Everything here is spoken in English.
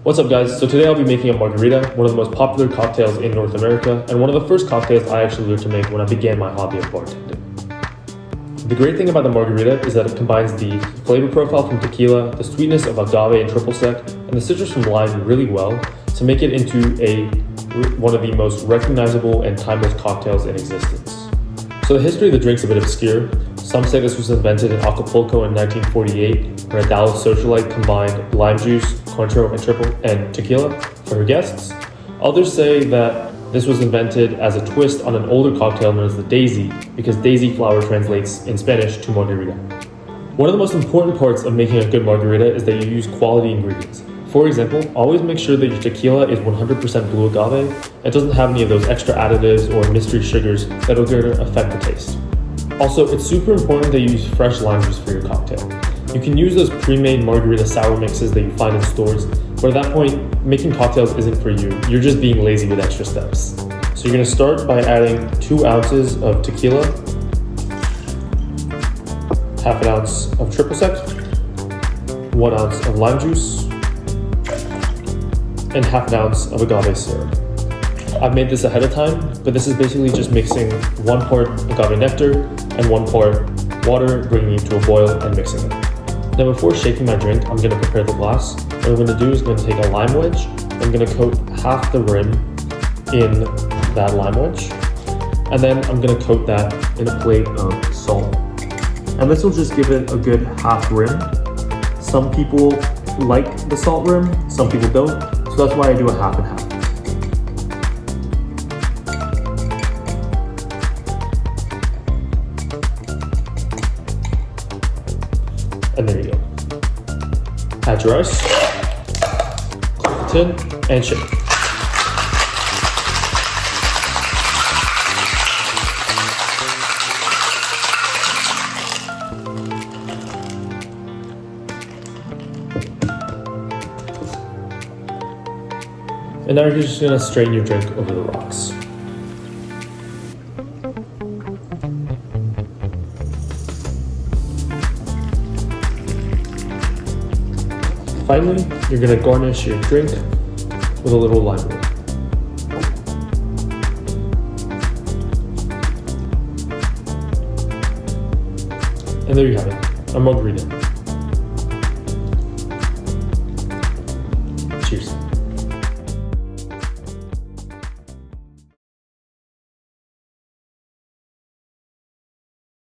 What's up guys? So today I'll be making a margarita, one of the most popular cocktails in North America, and one of the first cocktails I actually learned to make when I began my hobby of bartending. The great thing about the margarita is that it combines the flavor profile from tequila, the sweetness of agave and triple sec, and the citrus from lime really well to make it into one of the most recognizable and timeless cocktails in existence. So the history of the drink's a bit obscure. Some say this was invented in Acapulco in 1948, when a Dallas socialite combined lime juice, Cointreau, and tequila for her guests. Others say that this was invented as a twist on an older cocktail known as the daisy, because daisy flower translates in Spanish to margarita. One of the most important parts of making a good margarita is that you use quality ingredients. For example, always make sure that your tequila is 100% blue agave and doesn't have any of those extra additives or mystery sugars that are going to affect the taste. Also, it's super important that you use fresh lime juice for your cocktail. You can use those pre-made margarita sour mixes that you find in stores, but at that point, making cocktails isn't for you. You're just being lazy with extra steps. So you're going to start by adding 2 ounces of tequila, half an ounce of triple sec, 1 ounce of lime juice, and half an ounce of agave syrup. I've made this ahead of time, but this is basically just mixing 1 part agave nectar and 1 part water, bringing it to a boil and mixing it. Now before shaking my drink, I'm going to prepare the glass. What I'm going to do is going to take a lime wedge. I'm going to coat half the rim in that lime wedge. And then I'm going to coat that in a plate of salt. And this will just give it a good half rim. Some people like the salt rim, some people don't. So that's why I do a half and half. And there you go. Add your ice, close the tin, and shake. And now you're just gonna strain your drink over the rocks. Finally, you're going to garnish your drink with a little lime roll. And there you have it, a margarita.